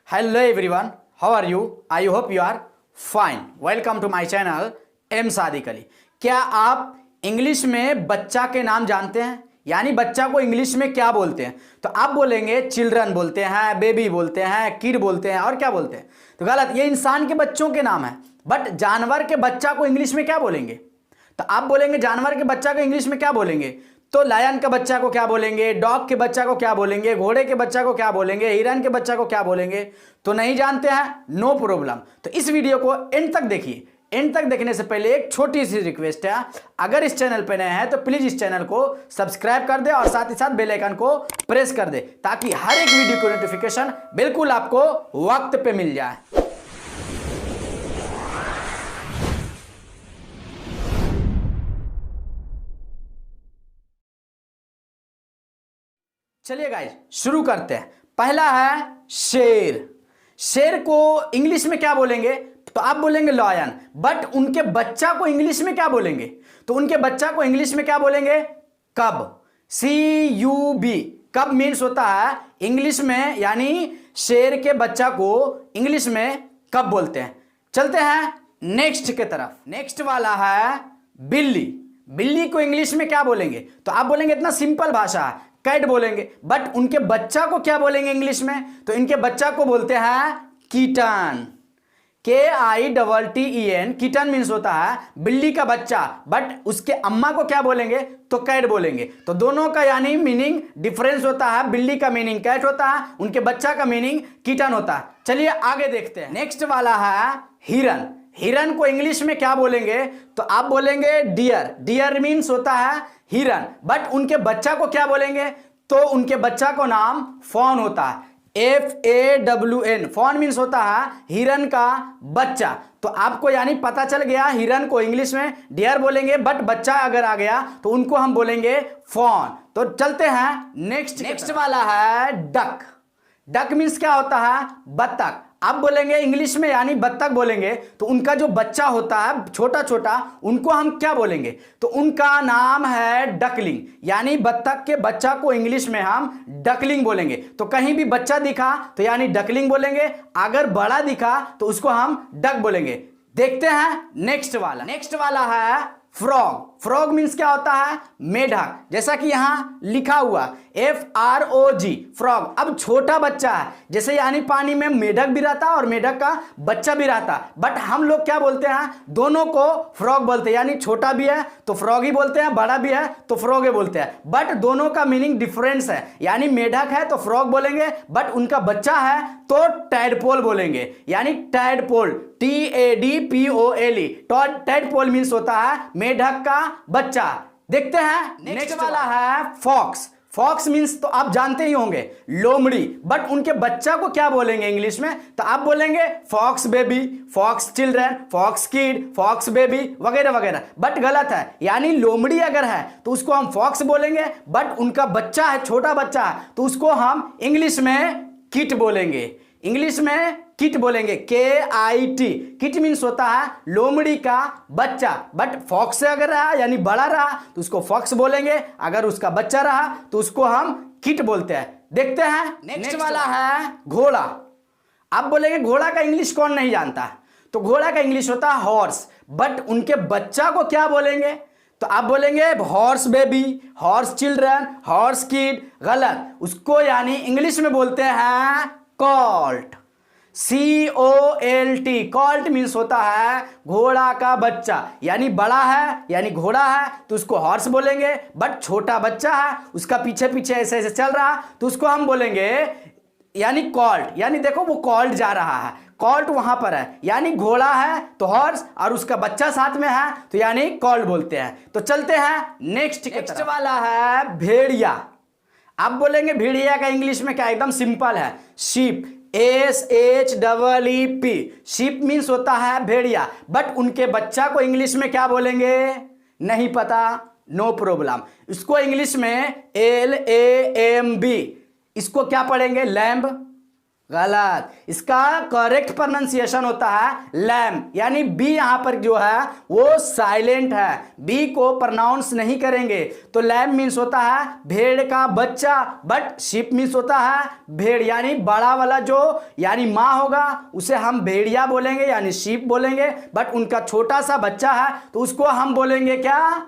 Hello everyone, how are you? I hope you are fine. Welcome to my channel M Sadiq Ali. क्या आप English में बच्चा के नाम जानते हैं? यानी बच्चा को इंग्लिश में क्या बोलते हैं? तो आप बोलेंगे चिल्ड्रन बोलते हैं, बेबी बोलते हैं, किड बोलते हैं और क्या बोलते हैं? तो गलत, ये इंसान के बच्चों के नाम है। बट जानवर के बच्चा को इंग्लिश में क्या बोलेंगे? तो आप बोलेंगे जानवर के बच्चा को इंग्लिश में क्या बोलेंगे? तो लायन के बच्चा को क्या बोलेंगे, डॉग के बच्चा को क्या बोलेंगे, घोड़े के बच्चा को क्या बोलेंगे, हिरन के बच्चा को क्या बोलेंगे? तो नहीं जानते हैं, नो प्रॉब्लम। तो इस वीडियो को एंड तक देखिए। एंड तक देखने से पहले एक छोटी सी रिक्वेस्ट है, अगर इस चैनल पर नए हैं तो प्लीज इस चैनल को सब्सक्राइब कर दे और साथ ही साथ बेल आइकन को प्रेस कर दे ताकि हर एक वीडियो की नोटिफिकेशन बिल्कुल आपको वक्त पे मिल जाए। चलिए गाइस शुरू करते हैं। पहला है शेर। शेर को इंग्लिश में क्या बोलेंगे? तो आप बोलेंगे लॉयन। बट उनके बच्चा को इंग्लिश में क्या बोलेंगे? तो उनके बच्चा को इंग्लिश में क्या बोलेंगे? कब। CUB। कब मीन्स होता है इंग्लिश में, यानी शेर के बच्चा को इंग्लिश में कब बोलते हैं। चलते हैं नेक्स्ट के तरफ। नेक्स्ट वाला है बिल्ली। बिल्ली को इंग्लिश में क्या बोलेंगे? तो आप बोलेंगे इतना सिंपल भाषा है, कैट बोलेंगे। बट उनके बच्चा को क्या बोलेंगे इंग्लिश में? तो इनके बच्चा को बोलते हैं कीटन। KITTEN। कीटन मीन्स होता है बिल्ली का बच्चा। बट उसके अम्मा को क्या बोलेंगे? तो कैट बोलेंगे। तो दोनों का यानी मीनिंग डिफरेंस होता है। बिल्ली का मीनिंग कैट होता है, उनके बच्चा का मीनिंग कीटन होता है। चलिए आगे देखते हैं। नेक्स्ट वाला है हिरन। हिरन को इंग्लिश में क्या बोलेंगे? तो आप बोलेंगे डियर। डियर मीन्स होता है हिरन। बट उनके बच्चा को क्या बोलेंगे? तो उनके बच्चा को नाम फॉन होता है। FAWN। फॉन मीन्स होता है हिरन का बच्चा। तो आपको यानी पता चल गया, हिरन को इंग्लिश में डियर बोलेंगे, बट बच्चा अगर आ गया तो उनको हम बोलेंगे फॉन। तो चलते हैं नेक्स्ट वाला है डक। डक मीन्स क्या होता है? बत्तख। आप बोलेंगे इंग्लिश में यानी बत्तख बोलेंगे, तो उनका जो बच्चा होता है छोटा छोटा, उनको हम क्या बोलेंगे? तो उनका नाम है डकलिंग। यानी बत्तख के बच्चा को इंग्लिश में हम डकलिंग बोलेंगे। तो कहीं भी बच्चा दिखा तो यानी डकलिंग बोलेंगे, अगर बड़ा दिखा तो उसको हम डक बोलेंगे। देखते हैं नेक्स्ट वाला है फ्रॉग। फ्रॉग मीन्स क्या होता है? मेढक। जैसा कि यहां लिखा हुआ FROG, फ्रॉग। अब छोटा बच्चा है, जैसे यानी पानी में मेढक भी रहता है और मेढक का बच्चा भी रहता है। बट हम लोग क्या बोलते हैं? दोनों को फ्रॉग बोलते हैं। यानी छोटा भी है तो फ्रॉग ही बोलते हैं, बड़ा भी है तो फ्रॉग ही बोलते हैं। बट दोनों का मीनिंग डिफरेंस है। यानी मेढक है तो फ्रॉग बोलेंगे, बट उनका बच्चा है तो टैडपोल बोलेंगे। यानी टैडपोल, TADPOLE। टैडपोल मीन्स होता है मेढक का बच्चा। देखते हैं नेक्स्ट वाला है फॉक्स। फॉक्स मीन्स तो आप जानते ही होंगे लोमड़ी। बट उनके बच्चा को क्या बोलेंगे इंग्लिश में? तो आप बोलेंगे fox baby, fox children, fox kid, fox baby वगैरह वगैरह। बट गलत है। यानी लोमड़ी अगर है तो उसको हम फॉक्स बोलेंगे, बट उनका बच्चा है, छोटा बच्चा है, तो उसको हम इंग्लिश में किट बोलेंगे। इंग्लिश में किट बोलेंगे, KIT। किट मीन्स होता है लोमड़ी का बच्चा। बट फॉक्स से अगर रहा यानी बड़ा रहा तो उसको फॉक्स बोलेंगे, अगर उसका बच्चा रहा तो उसको हम किट बोलते हैं। देखते हैं नेक्स्ट वाला है घोड़ा। आप बोलेंगे घोड़ा का इंग्लिश कौन नहीं जानता? तो घोड़ा का इंग्लिश होता है हॉर्स। बट उनके बच्चा को क्या बोलेंगे? तो आप बोलेंगे horse baby, horse children, horse kid. गलत, उसको यानी इंग्लिश में बोलते हैं कॉल्ट। COLT। कॉल्ट मीन्स होता है घोड़ा का बच्चा। यानी बड़ा है यानी घोड़ा है तो उसको हॉर्स बोलेंगे, बट छोटा बच्चा है उसका पीछे पीछे ऐसे ऐसे चल रहा तो उसको हम बोलेंगे यानी कॉल्ट। यानी देखो वो कॉल्ट जा रहा है, कॉल्ट वहां पर है। यानी घोड़ा है तो हॉर्स और उसका बच्चा साथ में है तो यानी कॉल्ट बोलते हैं। तो चलते हैं नेक्स्ट वाला है भेड़िया। आप बोलेंगे भेड़िया का इंग्लिश में क्या? एकदम सिंपल है, शीप। SHEEP। शीप मीन्स होता है भेड़िया। बट उनके बच्चा को इंग्लिश में क्या बोलेंगे? नहीं पता, नो प्रॉब्लम। इसको इंग्लिश में LAMB। इसको क्या पढ़ेंगे? लैम्ब। गलत। इसका करेक्ट प्रोनाउंसिएशन होता है लैम, यानी बी यहां पर जो है वो साइलेंट है, बी को प्रोनाउंस नहीं करेंगे। तो लैम मीन्स होता है भेड़ का बच्चा, बट शीप मीन्स होता है भेड़, यानी बड़ा वाला जो यानी माँ होगा उसे हम भेड़िया बोलेंगे यानी शीप बोलेंगे, बट उनका छोटा सा बच्चा है तो उसको हम बोलेंगे क्या,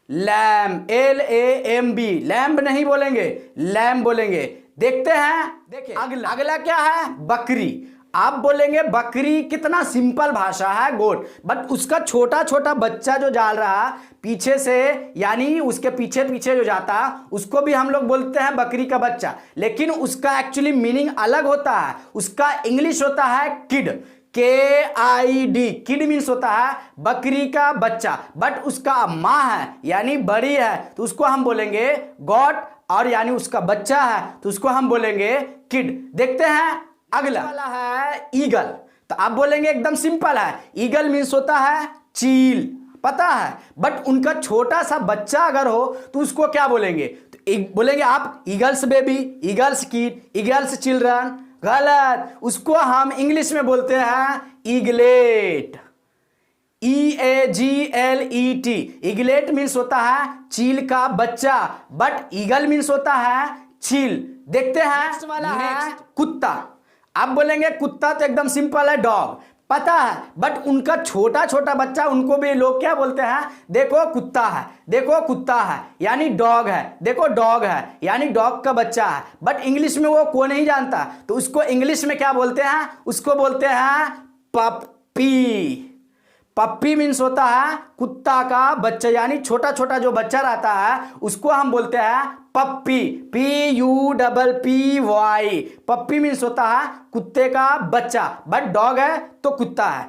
लैम, LAMB, लैम्ब नहीं बोलेंगे, लैम बोलेंगे। देखते हैं, देखिए अगला क्या है, बकरी। आप बोलेंगे बकरी, कितना सिंपल भाषा है, गोट, बट उसका छोटा छोटा बच्चा जो जा रहा पीछे से, यानी उसके पीछे पीछे जो जाता उसको भी हम लोग बोलते हैं बकरी का बच्चा, लेकिन उसका एक्चुअली मीनिंग अलग होता है। उसका इंग्लिश होता है किड, KID, किड मीन्स होता है बकरी का बच्चा, बट उसका माँ है यानी बड़ी है तो उसको हम बोलेंगे गॉट, और यानी उसका बच्चा है तो उसको हम बोलेंगे किड। देखते हैं अगला वाला है ईगल। तो आप बोलेंगे एकदम सिंपल है, ईगल मीन्स होता है चील, पता है, बट उनका छोटा सा बच्चा अगर हो तो उसको क्या बोलेंगे, तो बोलेंगे आप eagles baby, eagles kid, eagles children. गलत, उसको हम इंग्लिश में बोलते हैं ईगलेट, EAGLET। ईगलेट मीन्स होता है चील का बच्चा, बट ईगल मीन्स होता है चील। देखते हैं नेक्स्ट वाला है कुत्ता। आप बोलेंगे कुत्ता तो एकदम सिंपल है डॉग, पता है, बट उनका छोटा छोटा बच्चा उनको भी लोग क्या बोलते हैं, देखो कुत्ता है, देखो कुत्ता है यानी डॉग है, देखो डॉग है यानी डॉग का बच्चा है, बट इंग्लिश में वो को नहीं जानता तो उसको इंग्लिश में क्या बोलते हैं, उसको बोलते हैं पप्पी। पप्पी मीन्स होता है कुत्ता का बच्चा, यानी छोटा छोटा जो बच्चा रहता है उसको हम बोलते हैं पप्पी, PUPPY। पप्पी मीन्स होता है कुत्ते का बच्चा, बट डॉग है तो कुत्ता है।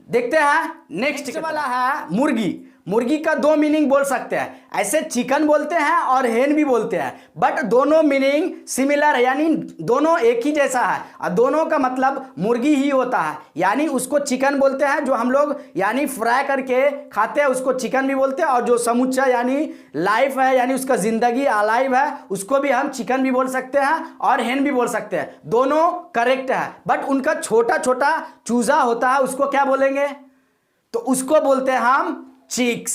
देखते हैं नेक्स्ट वाला है मुर्गी। मुर्गी का दो मीनिंग बोल सकते हैं, ऐसे चिकन बोलते हैं और हेन भी बोलते हैं, बट दोनों मीनिंग सिमिलर है, यानी दोनों एक ही जैसा है और दोनों का मतलब मुर्गी ही होता है। यानी उसको चिकन बोलते हैं जो हम लोग यानी फ्राई करके खाते हैं उसको चिकन भी बोलते हैं, और जो समूचा यानी लाइफ है यानी उसका जिंदगी अलाइव है उसको भी हम चिकन भी बोल सकते हैं और हेन भी बोल सकते हैं, दोनों करेक्ट है। बट उनका छोटा छोटा चूजा होता है उसको क्या बोलेंगे, तो उसको बोलते हैं हम चिक्स।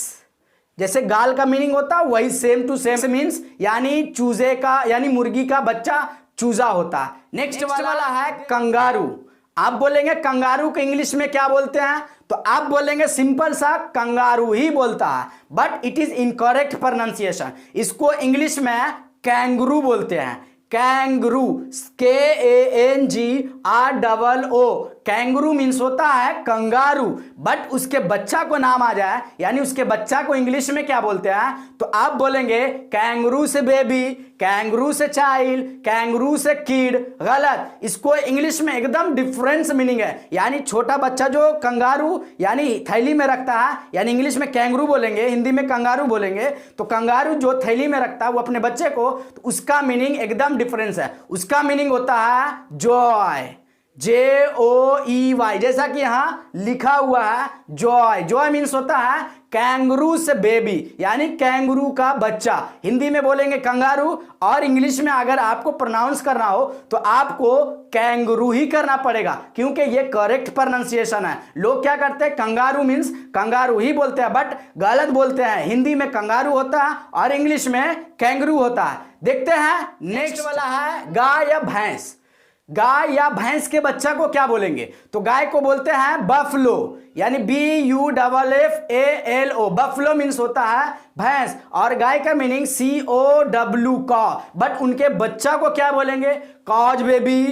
जैसे गाल का मीनिंग होता है वही सेम टू सेम मीन्स, यानी चूजे का यानी मुर्गी का बच्चा चूजा होता है। नेक्स्ट वाला है कंगारू। आप बोलेंगे कंगारू को इंग्लिश में क्या बोलते हैं, तो आप बोलेंगे सिंपल सा कंगारू ही बोलता है, but it is incorrect pronunciation. इसको इंग्लिश में कैंगरू बोलते हैं, कैंगरू, KANGROO। कैंगरू मीन्स होता है कंगारू, बट उसके बच्चा को नाम आ जाए यानी उसके बच्चा को इंग्लिश में क्या बोलते हैं, तो आप बोलेंगे कैंगरू से बेबी, कैंगरू से चाइल्ड, कैंगरू से किड। गलत, इसको इंग्लिश में एकदम डिफरेंस मीनिंग है, यानी छोटा बच्चा जो कंगारू यानी थैली में रखता है यानी इंग्लिश में कैंगरू बोलेंगे, हिंदी में कंगारू बोलेंगे। तो कंगारू जो थैली में रखता है वो अपने बच्चे को, तो उसका मीनिंग एकदम डिफरेंस है। उसका मीनिंग होता है जॉय, JOEY, जैसा कि यहां लिखा हुआ है जॉय। जॉय मीन्स होता है कैंगरू से बेबी यानी कैंगरू का बच्चा, हिंदी में बोलेंगे कंगारू, और इंग्लिश में अगर आपको प्रोनाउंस करना हो तो आपको कैंगरू ही करना पड़ेगा क्योंकि ये करेक्ट प्रोनाउंसिएशन है। लोग क्या करते हैं, कंगारू मीन्स कंगारू ही बोलते हैं, बट गलत बोलते हैं। हिंदी में कंगारू होता है और इंग्लिश में कैंगरू होता है। देखते हैं नेक्स्ट वाला है गाय या भैंस। गाय या भैंस के बच्चा को क्या बोलेंगे, तो गाय को बोलते हैं बफलो यानी BUFFALO। बफलो मीन्स होता है भैंस, और गाय का मीनिंग COW का, बट उनके बच्चा को क्या बोलेंगे, कॉज बेबी।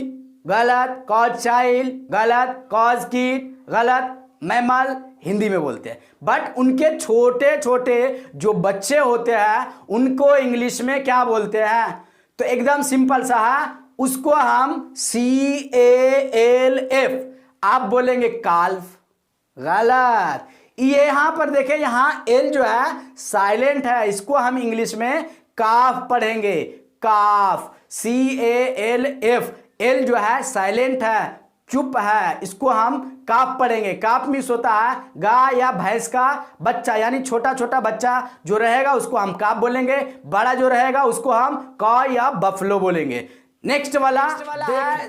गलत, कॉज चाइल्ड। गलत, कॉज किड। गलत, मैमल हिंदी में बोलते हैं, बट उनके छोटे छोटे जो बच्चे होते हैं उनको इंग्लिश में क्या बोलते हैं, तो एकदम सिंपल सा है, उसको हम CALF आप बोलेंगे काल्फ। गलत, ये यहां पर देखें, यहां एल जो है साइलेंट है, इसको हम इंग्लिश में काफ पढ़ेंगे, काफ, CALF। एल जो है साइलेंट है, चुप है, इसको हम काफ पढ़ेंगे। काफ मीन्स होता है गाय या भैंस का बच्चा, यानी छोटा छोटा बच्चा जो रहेगा उसको हम काफ बोलेंगे, बड़ा जो रहेगा उसको हम कॉ या बफलो बोलेंगे। नेक्स्ट वाला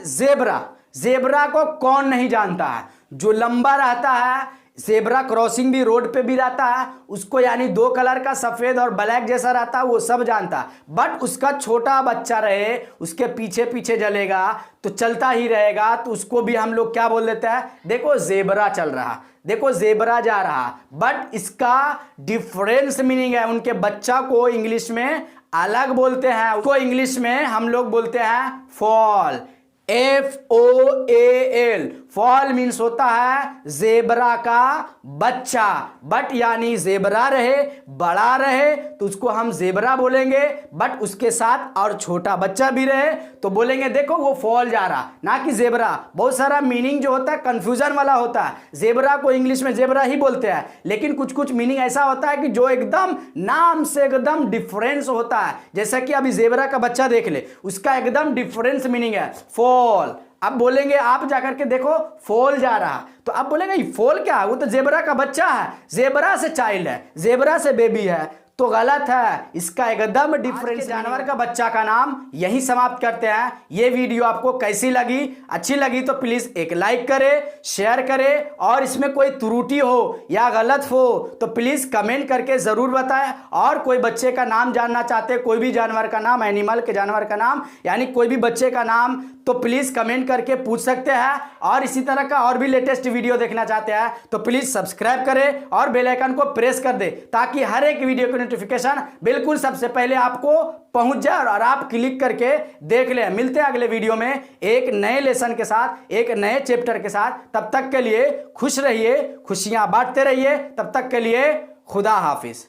जेब्रा। जेब्रा को कौन नहीं जानता है? जो लंबा रहता है, जेब्रा क्रॉसिंग भी रोड पे भी रहता है, उसको यानी दो कलर का सफेद और ब्लैक जैसा रहता है, वो सब जानता है। बट उसका छोटा बच्चा रहे, उसके पीछे पीछे चलेगा तो चलता ही रहेगा, तो उसको भी हम लोग क्या बोल देते हैं? देखो जेब्रा चल रहा, देखो जेब्रा जा रहा। बट इसका डिफरेंस मीनिंग है, उनके बच्चा को इंग्लिश में अलग बोलते हैं, उसको इंग्लिश में हम लोग बोलते हैं फॉल। FOAL, फॉल मीन्स होता है जेब्रा का बच्चा। बट यानी जेब्रा रहे, बड़ा रहे तो उसको हम जेब्रा बोलेंगे, बट उसके साथ और छोटा बच्चा भी रहे तो बोलेंगे देखो वो फॉल जा रहा, ना कि जेब्रा। बहुत सारा मीनिंग जो होता है कंफ्यूजन वाला होता है। जेब्रा को इंग्लिश में जेब्रा ही बोलते हैं, लेकिन कुछ कुछ मीनिंग ऐसा होता है कि जो एकदम नाम से एकदम डिफरेंस होता है। जैसा कि अभी जेब्रा का बच्चा देख ले, उसका एकदम डिफरेंस मीनिंग है फॉल। अब बोलेंगे आप जाकर के देखो फॉल जा रहा, तो आप बोलेंगे ये फॉल क्या है? वो तो जेब्रा का बच्चा है, जेब्रा से चाइल्ड है, जेब्रा से बेबी है, तो गलत है। इसका एकदम डिफरेंस। जानवर का बच्चा का नाम यही समाप्त करते हैं। ये वीडियो आपको कैसी लगी? अच्छी लगी तो प्लीज एक लाइक करें, शेयर करें, और इसमें कोई त्रुटि हो या गलत हो तो प्लीज कमेंट करके जरूर बताएं। और कोई बच्चे का नाम जानना चाहते, कोई भी जानवर का नाम, एनिमल के जानवर का नाम, यानी कोई भी बच्चे का नाम, तो प्लीज कमेंट करके पूछ सकते हैं। और इसी तरह का और भी लेटेस्ट वीडियो देखना चाहते हैं तो प्लीज सब्सक्राइब करें और बेल आइकन को प्रेस कर दे, ताकि हर एक वीडियो की नोटिफिकेशन बिल्कुल सबसे पहले आपको पहुंच जाए और आप क्लिक करके देख लें। मिलते हैं अगले वीडियो में एक नए लेसन के साथ, एक नए चैप्टर के साथ। तब तक के लिए खुश रहिए, खुशियां बांटते रहिए। तब तक के लिए खुदा हाफिज।